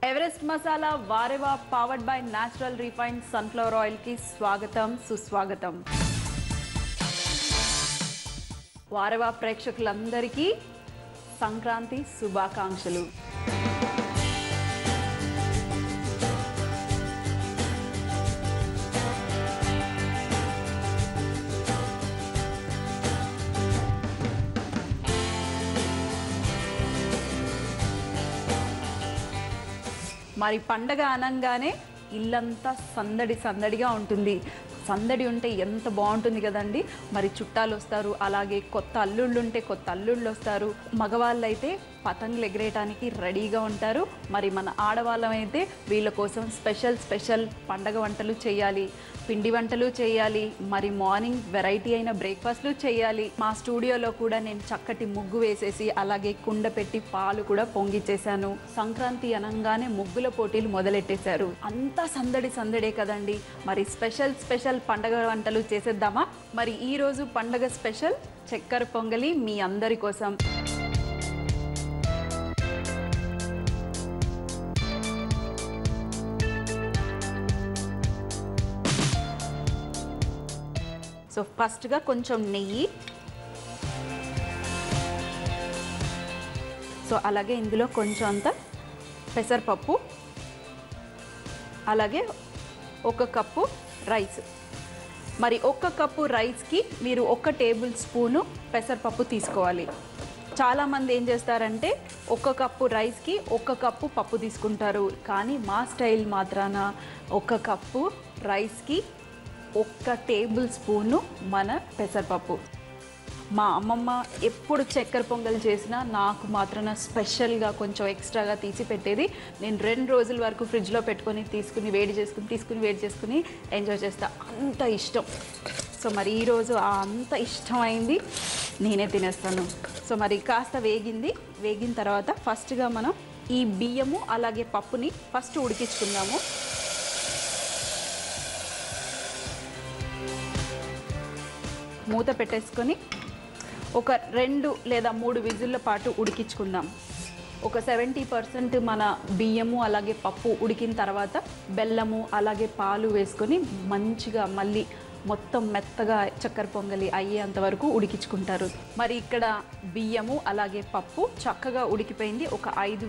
Everest masala వారెవా powered by natural refined sunflower oil కి స్వాగతం సుస్వాగతం. వారెవా ప్రేక్షకులందరికీ సంక్రాంతి శుభాకాంక్షలు. మరి పండగ అనగానే ఇల్లంతా సందడి సందడిగా ఉంటుంది. సందడి ఉంటే ఎంత బాగుంటుంది కదండి. మరి చుట్టాలు వస్తారు, అలాగే కొత్త అల్లుళ్ళు ఉంటే కొత్త అల్లుళ్ళు వస్తారు. మగవాళ్ళు అయితే పతంగులు ఎగరేయడానికి రెడీగా ఉంటారు. మరి మన ఆడవాళ్ళం అయితే వీళ్ళ కోసం స్పెషల్ పండగ వంటలు చేయాలి, పిండి వంటలు చేయాలి, మరి మార్నింగ్ వెరైటీ అయిన బ్రేక్ఫాస్ట్లు చేయాలి. మా స్టూడియోలో కూడా నేను చక్కటి ముగ్గు వేసేసి అలాగే కుండ పెట్టి పాలు కూడా పొంగిచ్చేసాను. సంక్రాంతి అనగానే ముగ్గుల పోటీలు మొదలెట్టేశారు. అంతా సందడే కదండి. మరి స్పెషల్ పండగ వంటలు చేసేద్దామా? మరి ఈరోజు పండగ స్పెషల్ చక్కెర పొంగలి మీ అందరి కోసం. సో ఫస్ట్గా కొంచెం నెయ్యి, సో అలాగే ఇందులో కొంచెం అంత పెసరపప్పు, అలాగే 1 కప్పు రైస్. మరి 1 కప్పు రైస్కి మీరు 1 టేబుల్ స్పూను పెసరపప్పు తీసుకోవాలి. చాలామంది ఏం చేస్తారంటే 1 కప్పు రైస్కి 1 కప్పు పప్పు తీసుకుంటారు. కానీ మా స్టైల్ మాత్రాన 1 కప్పు రైస్కి 1 టేబుల్ స్పూను మన పెసరపప్పు. మా అమ్మమ్మ ఎప్పుడు చక్కెర పొంగల్ చేసినా నాకు మాత్రం స్పెషల్గా కొంచెం ఎక్స్ట్రాగా తీసి పెట్టేది. నేను 2 రోజుల వరకు ఫ్రిడ్జ్లో పెట్టుకొని తీసుకుని వేడి చేసుకుని ఎంజాయ్ చేస్తా. అంత ఇష్టం. సో మరి ఈరోజు అంత ఇష్టమైంది నేనే తినేస్తాను. సో మరి కాస్త వేగిన తర్వాత ఫస్ట్గా మనం ఈ బియ్యము అలాగే పప్పుని ఫస్ట్ ఉడికించుకుందాము. మూత పెట్టేసుకొని ఒక 2 లేదా 3 విజిల్ల పాటు ఉడికించుకుందాం. ఒక 70% మన బియ్యము అలాగే పప్పు ఉడికిన తర్వాత బెల్లము అలాగే పాలు వేసుకొని మంచిగా మళ్ళీ మొత్తం మెత్తగా చక్కెర పొంగలి అయ్యేంత వరకు ఉడికించుకుంటారు. మరి ఇక్కడ బియ్యము అలాగే పప్పు చక్కగా ఉడికిపోయింది. ఒక 5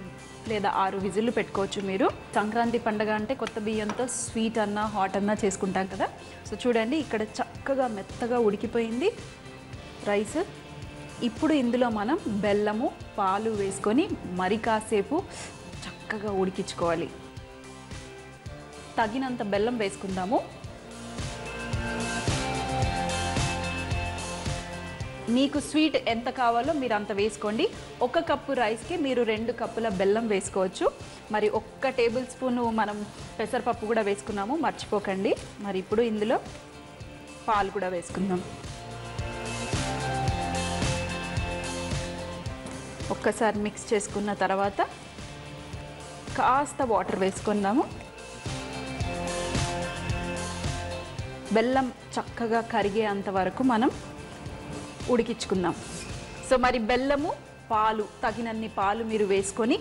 లేదా 6 విజిల్లు పెట్టుకోవచ్చు మీరు. సంక్రాంతి పండగ అంటే కొత్త బియ్యంతో స్వీట్ అన్నా హాట్ అన్నా చేసుకుంటాం కదా. సో చూడండి ఇక్కడ చక్కగా మెత్తగా ఉడికిపోయింది రైస్. ఇప్పుడు ఇందులో మనం బెల్లము పాలు వేసుకొని మరి కాసేపు చక్కగా ఉడికించుకోవాలి. తగినంత బెల్లం వేసుకుందాము. మీకు స్వీట్ ఎంత కావాలో మీరు అంత వేసుకోండి. 1 కప్పు రైస్కి మీరు 2 కప్పుల బెల్లం వేసుకోవచ్చు. మరి 1 టేబుల్ స్పూను మనం పెసరపప్పు కూడా వేసుకున్నాము, మర్చిపోకండి. మరి ఇప్పుడు ఇందులో పాలు కూడా వేసుకుందాం. ఒక్కసారి మిక్స్ చేసుకున్న తర్వాత కాస్త వాటర్ వేసుకుందాము. బెల్లం చక్కగా కరిగేంత వరకు మనం ఉడికించుకుందాం. సో మరి బెల్లము పాలు తగినన్ని పాలు మీరు వేసుకొని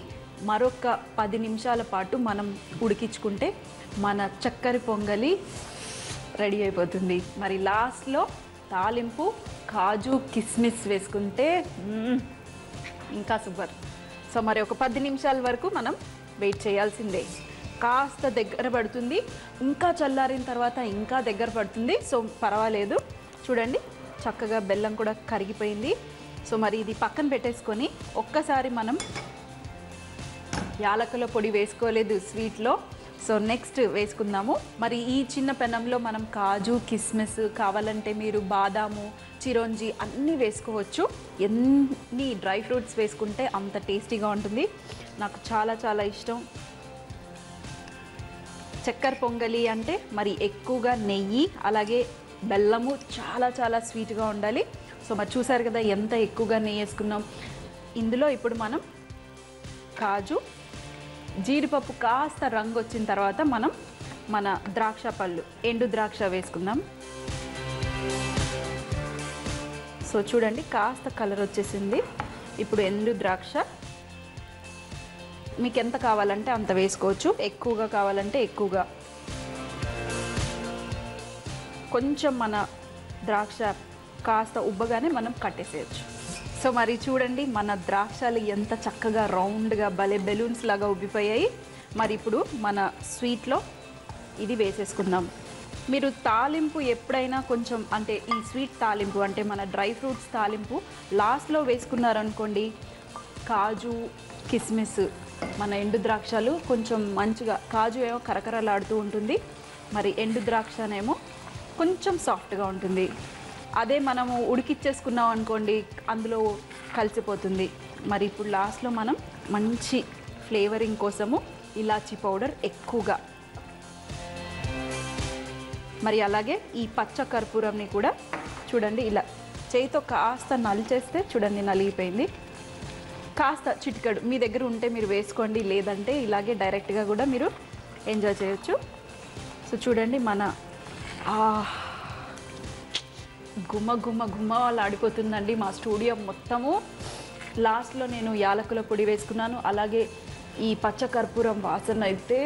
మరొక 10 నిమిషాల పాటు మనం ఉడికించుకుంటే మన చక్కెర పొంగలి రెడీ అయిపోతుంది. మరి లాస్ట్లో తాలింపు కాజు కిస్మిస్ వేసుకుంటే ఇంకా సూపర్. సో మరి ఒక 10 నిమిషాల వరకు మనం వెయిట్ చేయాల్సిందే. కాస్త దగ్గర పడుతుంది, ఇంకా చల్లారిన తర్వాత ఇంకా దగ్గర పడుతుంది. సో పర్వాలేదు. చూడండి చక్కగా బెల్లం కూడా కరిగిపోయింది. సో మరి ఇది పక్కన పెట్టేసుకొని ఒక్కసారి మనం యాలకుల పొడి వేసుకోలేదు స్వీట్లో. సో నెక్స్ట్ వేసుకుందాము. మరి ఈ చిన్న పెనంలో మనం కాజు కిస్మిస్ కావాలంటే మీరు బాదాము చిరోంజి అన్నీ వేసుకోవచ్చు. ఎన్ని డ్రై ఫ్రూట్స్ వేసుకుంటే అంత టేస్టీగా ఉంటుంది. నాకు చాలా ఇష్టం చక్కెర పొంగలి అంటే. మరి ఎక్కువగా నెయ్యి అలాగే బెల్లము చాలా స్వీట్గా ఉండాలి. సో మరి చూసారు కదా ఎంత ఎక్కువగా నెయ్యి వేసుకున్నాం. ఇందులో ఇప్పుడు మనం కాజు జీడిపప్పు కాస్త రంగు వచ్చిన తర్వాత మనం మన ద్రాక్ష పళ్ళు ఎండు ద్రాక్ష వేసుకుందాం. సో చూడండి కాస్త కలర్ వచ్చేసింది. ఇప్పుడు ఎండు ద్రాక్ష మీకు ఎంత కావాలంటే అంత వేసుకోవచ్చు, ఎక్కువగా కావాలంటే ఎక్కువగా. కొంచెం మన ద్రాక్ష కాస్త ఉబ్బగానే మనం కట్టేసేయచ్చు. సో మరి చూడండి మన ద్రాక్షలు ఎంత చక్కగా రౌండ్గా భలే బెలూన్స్ లాగా ఉబ్బిపోయాయి. మరి ఇప్పుడు మన స్వీట్లో ఇది వేసేసుకుందాం. మీరు తాలింపు ఎప్పుడైనా కొంచెం అంటే ఈ స్వీట్ తాలింపు అంటే మన డ్రై ఫ్రూట్స్ తాలింపు లాస్ట్లో వేసుకున్నారనుకోండి, కాజు కిస్మిస్ మన ఎండు ద్రాక్షలు కొంచెం మంచిగా, కాజు ఏమో కరకరలాడుతూ ఉంటుంది, మరి ఎండు ద్రాక్షనేమో కొంచెం సాఫ్ట్గా ఉంటుంది. అదే మనము ఉడికిచ్చేసుకున్నాం అనుకోండి అందులో కలిసిపోతుంది. మరి ఇప్పుడు లాస్ట్లో మనం మంచి ఫ్లేవరింగ్ కోసము ఇలాచీ పౌడర్ ఎక్కువగా, మరి అలాగే ఈ పచ్చ కర్పూరంని కూడా చూడండి ఇలా చేయితో కాస్త నలిచేస్తే చూడండి నలిగిపోయింది. కాస్త చిటికెడు మీ దగ్గర ఉంటే మీరు వేసుకోండి, లేదంటే ఇలాగే డైరెక్ట్గా కూడా మీరు ఎంజాయ్ చేయొచ్చు. సో చూడండి మన గుమ్మ గుమ్మ గుమ్మ వాళ్ళు ఆడిపోతుందండి మా స్టూడియో మొత్తము. లాస్ట్లో నేను యాలకుల పొడి వేసుకున్నాను, అలాగే ఈ పచ్చ కర్పూరం వాసన అయితే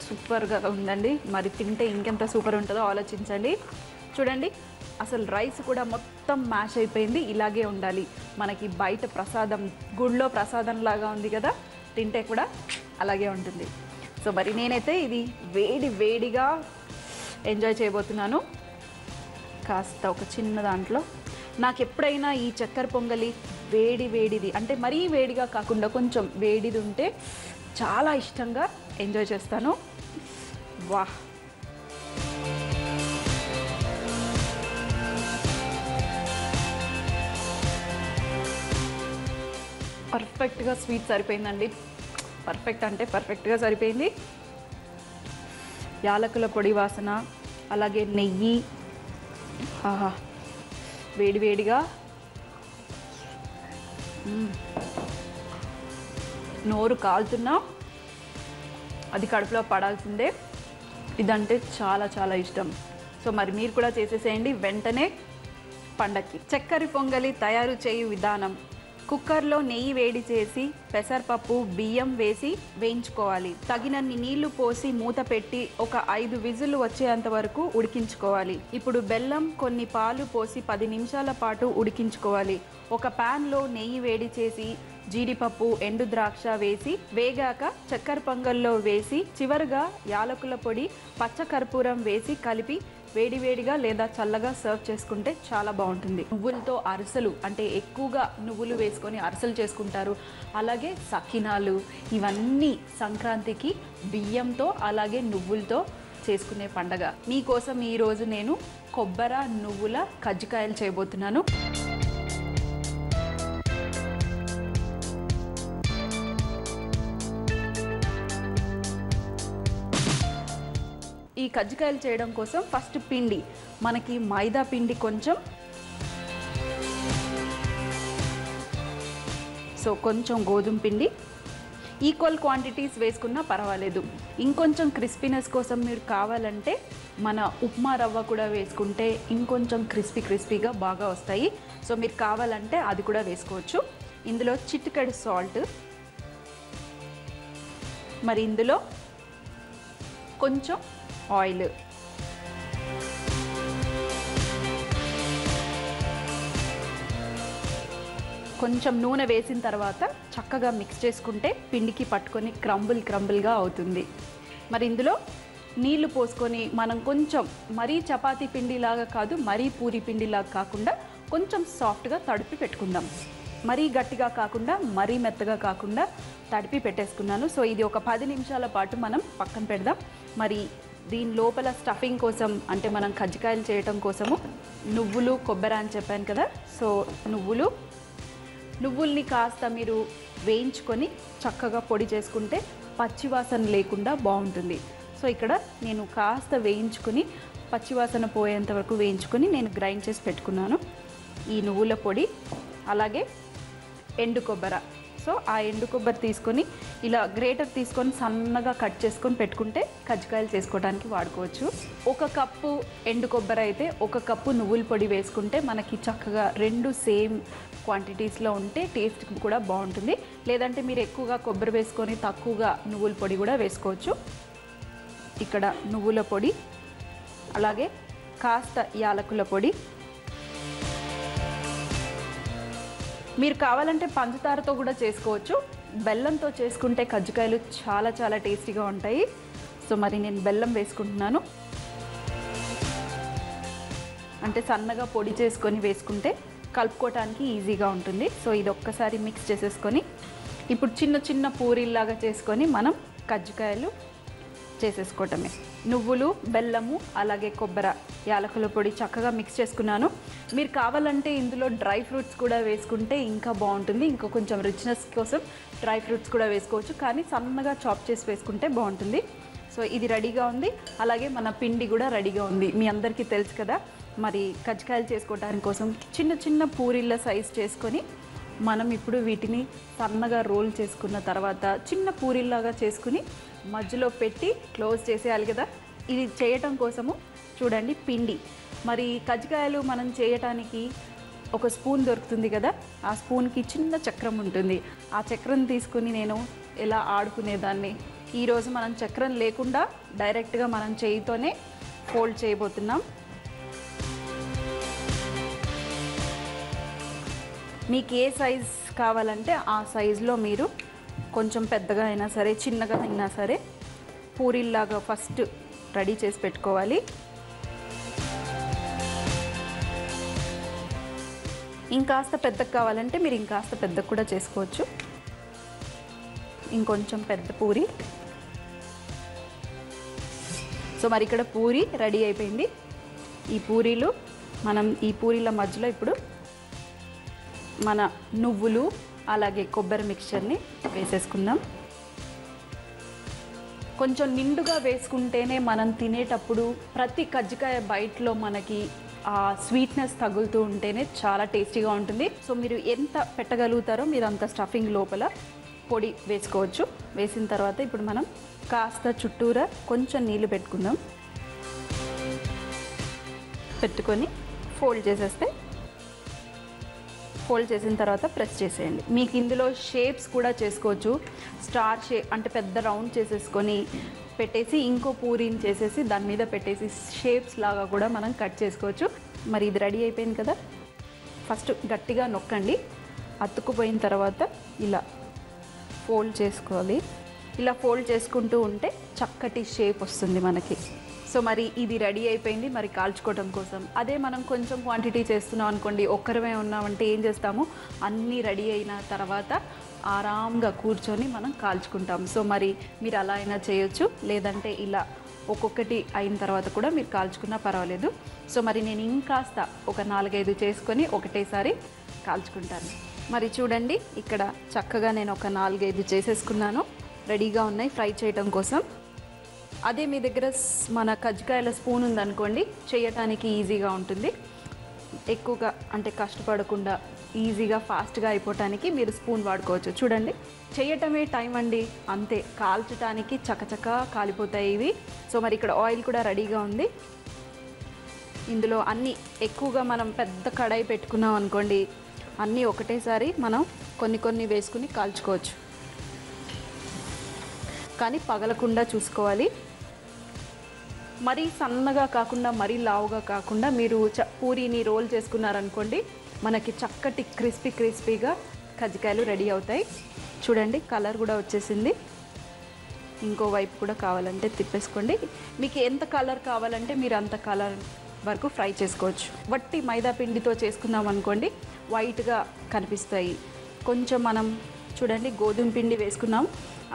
సూపర్గా ఉందండి. మరి తింటే ఇంకెంత సూపర్ ఉంటుందో ఆలోచించండి. చూడండి అసలు రైస్ కూడా మొత్తం మ్యాష్ అయిపోయింది. ఇలాగే ఉండాలి. మనకి బయట ప్రసాదం, గుడిలో ప్రసాదం లాగా ఉంది కదా, తింటే కూడా అలాగే ఉంటుంది. సో మరి నేనైతే ఇది వేడి వేడిగా ఎంజాయ్ చేయబోతున్నాను. కాస్త ఒక చిన్న దాంట్లో నాకు ఎప్పుడైనా ఈ చక్కెర పొంగలి వేడి వేడిది అంటే మరీ వేడిగా కాకుండా కొంచెం వేడిది ఉంటే చాలా ఇష్టంగా ఎంజాయ్ చేస్తాను. వాహ్, పర్ఫెక్ట్గా స్వీట్ సరిపోయిందండి. పర్ఫెక్ట్ అంటే పర్ఫెక్ట్గా సరిపోయింది. యాలకుల పొడి వాసన, అలాగే నెయ్యి, ఆహా వేడి వేడిగా నోరు కాలుతున్నా అది కడుపులో పడాల్సిందే. ఇదంటే చాలా చాలా ఇష్టం. సో మరి మీరు కూడా చేసేసేయండి వెంటనే పండక్కి. చక్కెర పొంగలి తయారు చేయు విధానం: కుక్కర్లో నెయ్యి వేడి చేసి పెసరపప్పు, బియ్యం వేసి వేయించుకోవాలి. తగినన్ని నీళ్లు పోసి మూత పెట్టి ఒక 5 విజిల్లు వచ్చేంత వరకు ఉడికించుకోవాలి. ఇప్పుడు బెల్లం, కొన్ని పాలు పోసి 10 నిమిషాల పాటు ఉడికించుకోవాలి. ఒక ప్యాన్లో నెయ్యి వేడి చేసి జీడిపప్పు, ఎండు ద్రాక్ష వేసి వేగాక చక్కెర పొంగల్లో వేసి చివరగా యాలకుల పొడి, పచ్చ కర్పూరం వేసి కలిపి వేడివేడిగా లేదా చల్లగా సర్వ్ చేసుకుంటే చాలా బాగుంటుంది. నువ్వులతో అరిసెలు అంటే ఎక్కువగా నువ్వులు వేసుకొని అరిసెలు చేసుకుంటారు. అలాగే సకినాలు, ఇవన్నీ సంక్రాంతికి బియ్యంతో అలాగే నువ్వులతో చేసుకునే పండగ. మీకోసం ఈరోజు నేను కొబ్బరి నువ్వుల కజ్జికాయలు చేయబోతున్నాను. ఈ కజ్జికాయలు చేయడం కోసం ఫస్ట్ పిండి, మనకి మైదా పిండి కొంచెం, సో కొంచెం గోధుమ పిండి, ఈక్వల్ క్వాంటిటీస్ వేసుకున్నా పర్వాలేదు. ఇంకొంచెం క్రిస్పీనెస్ కోసం మీరు కావాలంటే మన ఉప్మా రవ్వ కూడా వేసుకుంటే ఇంకొంచెం క్రిస్పీగా బాగా వస్తాయి. సో మీరు కావాలంటే అది కూడా వేసుకోవచ్చు. ఇందులో చిటికెడు సాల్ట్, మరి ఇందులో కొంచెం ఆయిల్, కొంచెం నూనె వేసిన తర్వాత చక్కగా మిక్స్ చేసుకుంటే పిండికి పట్టుకొని క్రంబుల్గా అవుతుంది. మరి ఇందులో నీళ్లు పోసుకొని మనం కొంచెం మరీ చపాతీ పిండిలాగా కాదు, మరీ పూరి పిండిలాగా కాకుండా కొంచెం సాఫ్ట్గా తడిపి పెట్టుకుందాం. మరీ గట్టిగా కాకుండా మరీ మెత్తగా కాకుండా తడిపి పెట్టేసుకున్నాను. సో ఇది ఒక 10 నిమిషాల పాటు మనం పక్కన పెడదాం. మరి దీని లోపల స్టఫింగ్ కోసం అంటే మనం కజ్జికాయలు చేయటం కోసము నువ్వులు, కొబ్బరి అని చెప్పాను కదా, సో నువ్వుల్ని కాస్త మీరు వేయించుకొని చక్కగా పొడి చేసుకుంటే పచ్చివాసన లేకుండా బాగుంటుంది. సో ఇక్కడ నేను కాస్త వేయించుకొని పచ్చివాసన పోయేంత వరకు వేయించుకొని నేను గ్రైండ్ చేసి పెట్టుకున్నాను ఈ నువ్వుల పొడి. అలాగే ఎండు కొబ్బరి, సో ఆ ఎండు కొబ్బరి తీసుకొని ఇలా గ్రేటర్ తీసుకొని సన్నగా కట్ చేసుకొని పెట్టుకుంటే కజ్జికాయలు చేసుకోవడానికి వాడుకోవచ్చు. 1 కప్పు ఎండు కొబ్బరి అయితే 1 కప్పు నువ్వుల పొడి వేసుకుంటే మనకి చక్కగా 2 సేమ్ క్వాంటిటీస్లో ఉంటే టేస్ట్ కూడా బాగుంటుంది. లేదంటే మీరు ఎక్కువగా కొబ్బరి వేసుకొని తక్కువగా నువ్వుల పొడి కూడా వేసుకోవచ్చు. ఇక్కడ నువ్వుల పొడి, అలాగే కాస్త యాలకుల పొడి. మీరు కావాలంటే పంచదారతో కూడా చేసుకోవచ్చు. బెల్లంతో చేసుకుంటే కజ్జికాయలు చాలా చాలా టేస్టీగా ఉంటాయి. సో మరి నేను బెల్లం వేసుకుంటున్నాను. అంటే సన్నగా పొడి చేసుకొని వేసుకుంటే కలుపుకోవటానికి ఈజీగా ఉంటుంది. సో ఇది ఒక్కసారి మిక్స్ చేసేసుకొని ఇప్పుడు చిన్న చిన్న పూరీల్లాగా చేసుకొని మనం కజ్జికాయలు చేసేసుకోవటమే. నువ్వులు, బెల్లము, అలాగే కొబ్బరి, యాలకుల పొడి చక్కగా మిక్స్ చేసుకున్నాను. మీరు కావాలంటే ఇందులో డ్రై ఫ్రూట్స్ కూడా వేసుకుంటే ఇంకా బాగుంటుంది. ఇంకా కొంచెం రిచ్నెస్ కోసం డ్రై ఫ్రూట్స్ కూడా వేసుకోవచ్చు, కానీ సన్నగా చాప్ చేసి వేసుకుంటే బాగుంటుంది. సో ఇది రెడీగా ఉంది. అలాగే మన పిండి కూడా రెడీగా ఉంది. మీ అందరికీ తెలుసు కదా, మరి కజ్జికాయలు చేసుకోవడానికి కోసం చిన్న చిన్న పూరీల సైజ్ చేసుకొని మనం ఇప్పుడు వీటిని సన్నగా రోల్ చేసుకున్న తర్వాత చిన్న పూరీలాగా చేసుకుని మధ్యలో పెట్టి క్లోజ్ చేసేయాలి కదా. ఇది చేయటం కోసము చూడండి పిండి, మరి కజ్జికాయలు మనం చేయటానికి ఒక స్పూన్ దొరుకుతుంది కదా, ఆ స్పూన్కి చిన్న చక్రం ఉంటుంది. ఆ చక్రం తీసుకుని నేను ఎలా ఆడుకునేదాన్ని. ఈరోజు మనం చక్రం లేకుండా డైరెక్ట్గా మనం చేయితోనే ఫోల్డ్ చేయబోతున్నాం. మీకు ఏ సైజ్ కావాలంటే ఆ సైజులో మీరు కొంచెం పెద్దగా అయినా సరే చిన్నగా అయినా సరే పూరీల్లాగా ఫస్ట్ రెడీ చేసి పెట్టుకోవాలి. ఇంకాస్త పెద్దగా కావాలంటే మీరు ఇంకాస్త పెద్దగా కూడా చేసుకోవచ్చు. ఇంకొంచెం పెద్ద పూరి. సో మరి ఇక్కడ పూరి రెడీ అయిపోయింది. ఈ పూరీలు మనం ఈ పూరీల మధ్యలో ఇప్పుడు మన నువ్వులు అలాగే కొబ్బరి మిక్చర్ని వేసేసుకుందాం. కొంచెం నిండుగా వేసుకుంటేనే మనం తినేటప్పుడు ప్రతి కజ్జికాయ బైట్లో మనకి ఆ స్వీట్నెస్ తగులుతూ ఉంటేనే చాలా టేస్టీగా ఉంటుంది. సో మీరు ఎంత పెట్టగలుగుతారో మీరు అంత స్టఫింగ్ లోపల పొడి వేసుకోవచ్చు. వేసిన తర్వాత ఇప్పుడు మనం కాస్త చుట్టూరా కొంచెం నీళ్ళు పెట్టుకుందాం. పెట్టుకొని ఫోల్డ్ చేసేస్తే, ఫోల్డ్ చేసిన తర్వాత ప్రెస్ చేసేయండి. మీకు ఇందులో షేప్స్ కూడా చేసుకోవచ్చు. స్టార్ షేప్ అంటే పెద్ద రౌండ్ చేసేసుకొని పెట్టేసి ఇంకో పూరీని చేసేసి దాని మీద పెట్టేసి షేప్స్ లాగా కూడా మనం కట్ చేసుకోవచ్చు. మరి ఇది రెడీ అయిపోయింది కదా. ఫస్ట్ గట్టిగా నొక్కండి. అతుక్కుపోయిన తర్వాత ఇలా ఫోల్డ్ చేసుకోవాలి. ఇలా ఫోల్డ్ చేసుకుంటూ ఉంటే చక్కటి షేప్ వస్తుంది మనకి. సో మరి ఇది రెడీ అయిపోయింది మరి కాల్చుకోవడం కోసం. అదే మనం కొంచెం క్వాంటిటీ చేస్తున్నాం అనుకోండి, ఒక్కరమే ఉన్నామంటే ఏం చేస్తాము, అన్నీ రెడీ అయిన తర్వాత ఆరాంగా కూర్చొని మనం కాల్చుకుంటాం. సో మరి మీరు అలా అయినా చేయొచ్చు, లేదంటే ఇలా ఒక్కొక్కటి అయిన తర్వాత కూడా మీరు కాల్చుకున్నా పర్వాలేదు. సో మరి నేను ఇంకాస్త ఒక 4-5 చేసుకొని ఒకటేసారి కాల్చుకుంటాను. మరి చూడండి ఇక్కడ చక్కగా నేను ఒక 4-5 చేసేసుకున్నాను. రెడీగా ఉన్నాయి ఫ్రై చేయడం కోసం. అదే మీ దగ్గర మన కజ్జికాయల స్పూన్ ఉందనుకోండి, చేయటానికి ఈజీగా ఉంటుంది. ఎక్కువగా అంటే కష్టపడకుండా ఈజీగా ఫాస్ట్గా అయిపోవటానికి మీరు స్పూన్ వాడుకోవచ్చు. చూడండి చేయటమే టైం అండి, అంతే. కాల్చడానికి చకచకా కాలిపోతాయి ఇవి. సో మరి ఇక్కడ ఆయిల్ కూడా రెడీగా ఉంది. ఇందులో అన్నీ ఎక్కువగా మనం పెద్ద కడాయి పెట్టుకున్నాం అనుకోండి, అన్నీ ఒకటేసారి మనం కొన్ని కొన్ని వేసుకుని కాల్చుకోవచ్చు. కానీ పగలకుండా చూసుకోవాలి. మరీ సన్నగా కాకుండా మరీ లావుగా కాకుండా మీరు పూరీని రోల్ చేసుకున్నారనుకోండి, మనకి చక్కటి క్రిస్పీగా కజ్జికాయలు రెడీ అవుతాయి. చూడండి కలర్ కూడా వచ్చేసింది. ఇంకో వైపు కూడా కావాలంటే తిప్పేసుకోండి. మీకు ఎంత కలర్ కావాలంటే మీరు అంత కలర్ వరకు ఫ్రై చేసుకోవచ్చు. వట్టి మైదా పిండితో చేసుకున్నాం అనుకోండి వైట్గా కనిపిస్తాయి. కొంచెం మనం చూడండి గోధుమ పిండి వేసుకున్నాం,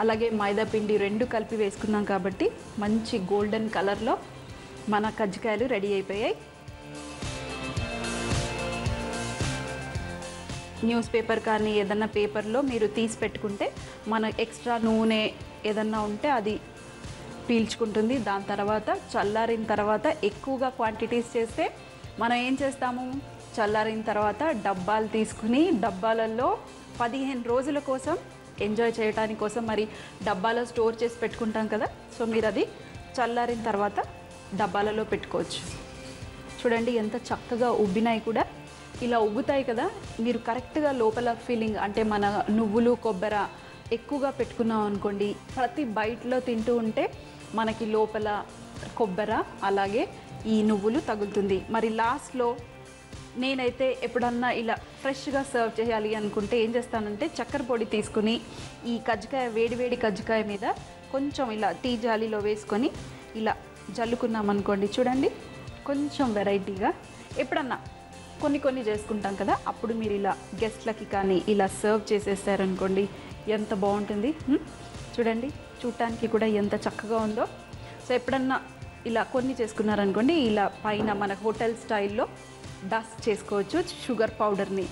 అలాగే మైదా పిండి రెండు కలిపి వేసుకున్నాం కాబట్టి మంచి గోల్డెన్ కలర్లో మన కజ్జికాయలు రెడీ అయిపోయాయి. న్యూస్ పేపర్ కానీ ఏదన్నా పేపర్లో మీరు తీసి పెట్టుకుంటే మన ఎక్స్ట్రా నూనె ఏదన్నా ఉంటే అది పీల్చుకుంటుంది. దాని తర్వాత చల్లారిన తర్వాత ఎక్కువగా క్వాంటిటీస్ చేస్తే మనం ఏం చేస్తాము, చల్లారిన తర్వాత డబ్బాలు తీసుకుని డబ్బాలలో 15 రోజుల కోసం ఎంజాయ్ చేయడానికి కోసం మరి డబ్బాలో స్టోర్ చేసి పెట్టుకుంటాం కదా. సో మీరు అది చల్లారిన తర్వాత డబ్బాలలో పెట్టుకోవచ్చు. చూడండి ఎంత చక్కగా ఉబ్బినాయి కూడా. ఇలా ఉబ్బుతాయి కదా, మీరు కరెక్ట్గా లోపల ఫీలింగ్ అంటే మన నువ్వులు కొబ్బరి ఎక్కువగా పెట్టుకున్నాం అనుకోండి, ప్రతి బైట్లో తింటూ ఉంటే మనకి లోపల కొబ్బరి అలాగే ఈ నువ్వులు తగులుతుంది. మరి లాస్ట్లో నేనైతే ఎప్పుడన్నా ఇలా ఫ్రెష్గా సర్వ్ చేయాలి అనుకుంటే ఏం చేస్తానంటే చక్కెర పొడి తీసుకుని ఈ కజ్జికాయ వేడివేడి కజ్జికాయ మీద కొంచెం ఇలా టీ జాలీలో వేసుకొని ఇలా జల్లుకున్నాం అనుకోండి, చూడండి కొంచెం వెరైటీగా. ఎప్పుడన్నా కొన్ని చేసుకుంటాం కదా, అప్పుడు మీరు ఇలా గెస్ట్లకి కానీ ఇలా సర్వ్ చేసేసారనుకోండి, ఎంత బాగుంటుంది. చూడండి చూడటానికి కూడా ఎంత చక్కగా ఉందో. సో ఎప్పుడన్నా ఇలా కొన్ని చేసుకున్నారనుకోండి, ఇలా పైన మన హోటల్ స్టైల్లో డస్ట్ చేసుకోవచ్చు షుగర్ పౌడర్ని.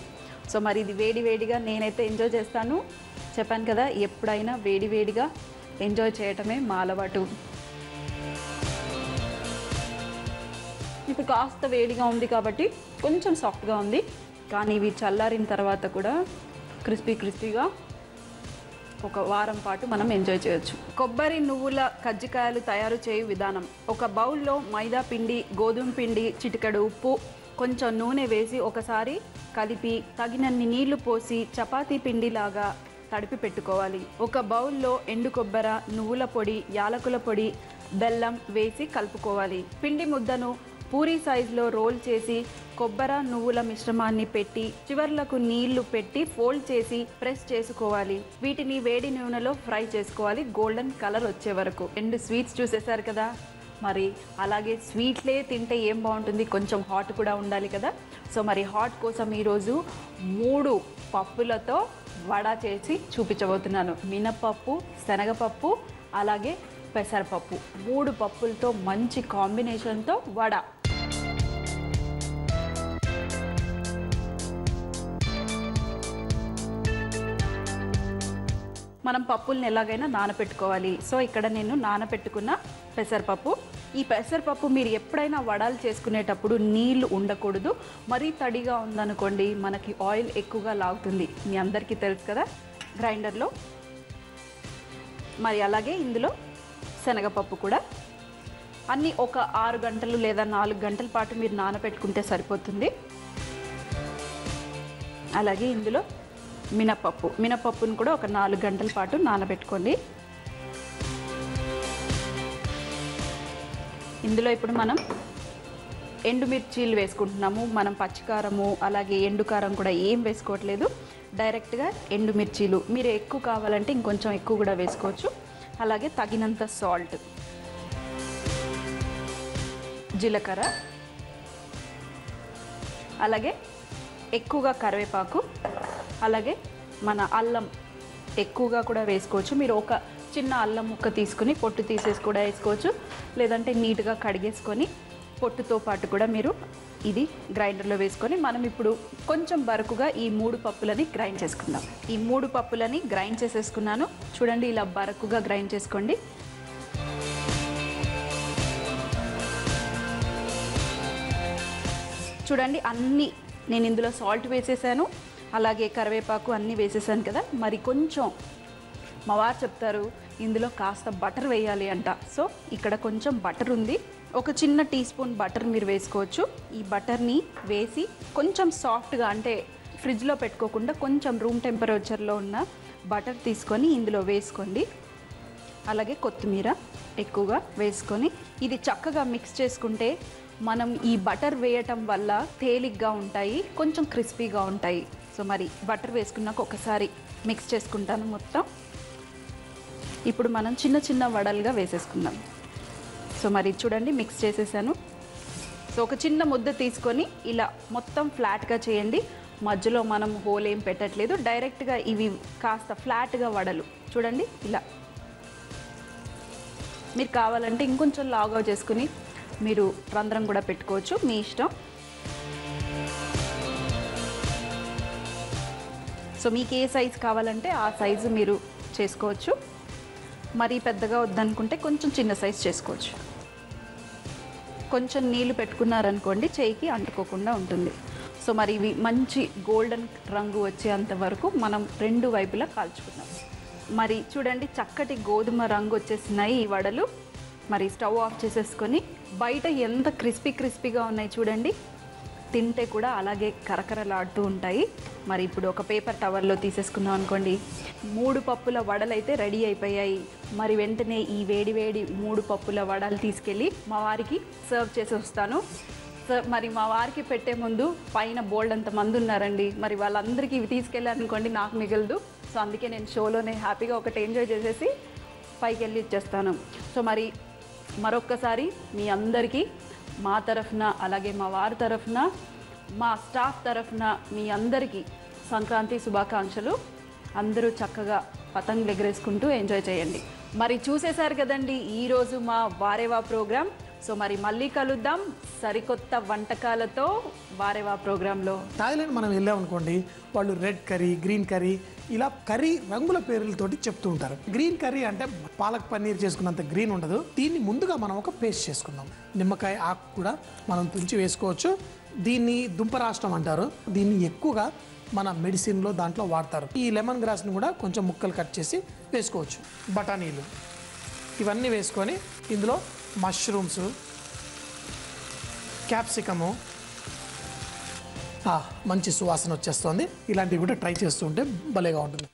సో మరి ఇది వేడివేడిగా నేనైతే ఎంజాయ్ చేస్తాను. చెప్పాను కదా, ఎప్పుడైనా వేడివేడిగా ఎంజాయ్ చేయటమే మా అలవాటు. ఇప్పుడు కాస్త వేడిగా ఉంది కాబట్టి కొంచెం సాఫ్ట్గా ఉంది, కానీ ఇవి చల్లారిన తర్వాత కూడా క్రిస్పీగా ఒక వారం పాటు మనం ఎంజాయ్ చేయొచ్చు. కొబ్బరి నువ్వుల కజ్జికాయలు తయారు చేయు విధానం. ఒక బౌల్లో మైదా పిండి, గోధుమ పిండి, చిటికెడు ఉప్పు, కొంచెం నూనె వేసి ఒకసారి కలిపి తగినన్ని నీళ్లు పోసి చపాతీ పిండిలాగా తడిపి పెట్టుకోవాలి. ఒక బౌల్లో ఎండు కొబ్బరి, నువ్వుల పొడి, యాలకుల పొడి, బెల్లం వేసి కలుపుకోవాలి. పిండి ముద్దను పూరీ సైజులో రోల్ చేసి కొబ్బరి నువ్వుల మిశ్రమాన్ని పెట్టి చివర్లకు నీళ్లు పెట్టి ఫోల్డ్ చేసి ప్రెస్ చేసుకోవాలి. వీటిని వేడి నూనెలో ఫ్రై చేసుకోవాలి గోల్డెన్ కలర్ వచ్చే వరకు. 2 స్వీట్స్ చూసేశారు కదా, మరి అలాగే స్వీట్లే తింటే ఏం బాగుంటుంది, కొంచెం హాట్ కూడా ఉండాలి కదా. సో మరి హాట్ కోసం ఈరోజు 3 పప్పులతో వడ చేసి చూపించబోతున్నాను. మినపప్పు, శనగపప్పు అలాగే పెసరపప్పు, 3 పప్పులతో మంచి కాంబినేషన్తో వడ. మనం పప్పుల్ని ఎలాగైనా నానపెట్టుకోవాలి. సో ఇక్కడ నేను నానపెట్టుకున్న పెసరపప్పు. ఈ పెసరపప్పు మీరు ఎప్పుడైనా వడలు చేసుకునేటప్పుడు నీళ్లు ఉండకూడదు. మరీ తడిగా ఉందనుకోండి మనకి ఆయిల్ ఎక్కువగా లాగుతుంది, మీ అందరికీ తెలుసు కదా. గ్రైండర్లో మరి అలాగే ఇందులో శనగపప్పు కూడా అన్నీ ఒక 6 గంటలు లేదా 4 గంటల పాటు మీరు నానపెట్టుకుంటే సరిపోతుంది. అలాగే ఇందులో మినపప్పును కూడా ఒక 4 గంటల పాటు నానబెట్టుకోండి. ఇందులో ఇప్పుడు మనం ఎండుమిర్చీలు వేసుకుంటున్నాము. మనం పచ్చికారము అలాగే ఎండుకారం కూడా ఏం వేసుకోవట్లేదు, డైరెక్ట్గా ఎండుమిర్చీలు. మీరు ఎక్కువ కావాలంటే ఇంకొంచెం ఎక్కువ కూడా వేసుకోవచ్చు. అలాగే తగినంత సాల్ట్, జీలకర్ర, అలాగే ఎక్కువగా కరివేపాకు, అలాగే మన అల్లం ఎక్కువగా కూడా వేసుకోవచ్చు. మీరు ఒక చిన్న అల్లం ముక్క తీసుకుని పొట్టు తీసేసి కూడా వేసుకోవచ్చు, లేదంటే నీట్గా కడిగేసుకొని పొట్టుతో పాటు కూడా మీరు ఇది గ్రైండర్లో వేసుకొని మనం ఇప్పుడు కొంచెం బరకుగా ఈ 3 పప్పులని గ్రైండ్ చేసుకుందాం. ఈ 3 పప్పులని గ్రైండ్ చేసేసుకున్నాను. చూడండి ఇలా బరకుగా గ్రైండ్ చేసుకోండి. చూడండి అన్నీ నేను ఇందులో సాల్ట్ వేసేసాను, అలాగే కరివేపాకు అన్నీ వేసేసాను కదా. మరి కొంచెం మా వారు చెప్తారు ఇందులో కాస్త బటర్ వేయాలి అంట. సో ఇక్కడ కొంచెం బటర్ ఉంది, ఒక చిన్న టీ స్పూన్ బటర్ మీరు వేసుకోవచ్చు. ఈ బటర్ని వేసి కొంచెం సాఫ్ట్గా అంటే ఫ్రిడ్జ్లో పెట్టుకోకుండా కొంచెం రూమ్ టెంపరేచర్లో ఉన్న బటర్ తీసుకొని ఇందులో వేసుకోండి. అలాగే కొత్తిమీర ఎక్కువగా వేసుకొని ఇది చక్కగా మిక్స్ చేసుకుంటే మనం ఈ బటర్ వేయటం వల్ల తేలిగ్గా ఉంటాయి, కొంచెం క్రిస్పీగా ఉంటాయి. సో మరి బటర్ వేసుకున్నాక ఒకసారి మిక్స్ చేసుకుంటాను మొత్తం. ఇప్పుడు మనం చిన్న చిన్న వడలుగా వేసేసుకుందాం. సో మరి చూడండి మిక్స్ చేసేసాను. సో ఒక చిన్న ముద్ద తీసుకొని ఇలా మొత్తం ఫ్లాట్గా చేయండి. మధ్యలో మనం హోల్ ఏం పెట్టట్లేదు, డైరెక్ట్గా ఇవి కాస్త ఫ్లాట్గా వడలు. చూడండి ఇలా. మీరు కావాలంటే ఇంకొంచెం లావుగా చేసుకుని మీరు రంధ్రం కూడా పెట్టుకోవచ్చు, మీ ఇష్టం. సో మీకు ఏ సైజు కావాలంటే ఆ సైజు మీరు చేసుకోవచ్చు. మరీ పెద్దగా వద్దనుకుంటే కొంచెం చిన్న సైజు చేసుకోవచ్చు. కొంచెం నీళ్ళు పెట్టుకున్నారనుకోండి చేయికి అంటుకోకుండా ఉంటుంది. సో మరి ఇవి మంచి గోల్డెన్ రంగు వచ్చేంత వరకు మనం 2 వైపులా కాల్చుకుందాం. మరి చూడండి చక్కటి గోధుమ రంగు వచ్చేసినాయి ఈ వడలు. మరి స్టవ్ ఆఫ్ చేసేసుకొని బయట ఎంత క్రిస్పీగా ఉన్నాయి చూడండి. తింటే కూడా అలాగే కరకరలాడుతూ ఉంటాయి. మరి ఇప్పుడు ఒక పేపర్ టవర్లో తీసేసుకున్నాం అనుకోండి, 3 పప్పుల వడలు అయితే రెడీ అయిపోయాయి. మరి వెంటనే ఈ వేడి వేడి 3 పప్పుల వడలు తీసుకెళ్ళి మా వారికి సర్వ్ చేసి వస్తాను. మరి మా వారికి పెట్టే ముందు పైన బోల్డ్ అంత మంది ఉన్నారండి, మరి వాళ్ళందరికీ ఇవి తీసుకెళ్ళారనుకోండి నాకు మిగలదు. సో అందుకే నేను షోలోనే హ్యాపీగా ఒకటి ఎంజాయ్ చేసేసి పైకి వెళ్ళి ఇచ్చేస్తాను. సో మరి మరొక్కసారి మీ అందరికీ మా తరఫున, అలాగే మా వారి తరఫున, మా స్టాఫ్ తరఫున మీ అందరికీ సంక్రాంతి శుభాకాంక్షలు. అందరూ చక్కగా పతంగులు ఎగరేసుకుంటూ ఎంజాయ్ చేయండి. మరి చూసేశారు కదండి ఈరోజు మా వారేవా ప్రోగ్రామ్. సో మరి మళ్ళీ కలుద్దాం సరికొత్త వంటకాలతో వారేవా ప్రోగ్రాంలో. థాయిలాండ్ మనం వెళ్ళామనుకోండి, వాళ్ళు రెడ్ కర్రీ, గ్రీన్ కర్రీ, ఇలా కర్రీ రంగుల పేర్లతోటి చెప్తూ ఉంటారు. గ్రీన్ కర్రీ అంటే పాలక్ పన్నీర్ చేసుకున్నంత గ్రీన్ ఉండదు. దీన్ని ముందుగా మనం ఒక పేస్ట్ చేసుకుందాం. నిమ్మకాయ ఆకు కూడా మనం తుంచి వేసుకోవచ్చు. దీన్ని దుంపరాష్ట్రం అంటారు. దీన్ని ఎక్కువగా మన మెడిసిన్లో దాంట్లో వాడతారు. ఈ లెమన్ గ్రాస్ని కూడా కొంచెం ముక్కలు కట్ చేసి వేసుకోవచ్చు. బఠానీలు ఇవన్నీ వేసుకొని ఇందులో మష్రూమ్స్, క్యాప్సికము, మంచి సువాసన వచ్చేస్తుంది. ఇలాంటివి కూడా ట్రై చేస్తూ ఉంటే భలేగా ఉంటుంది.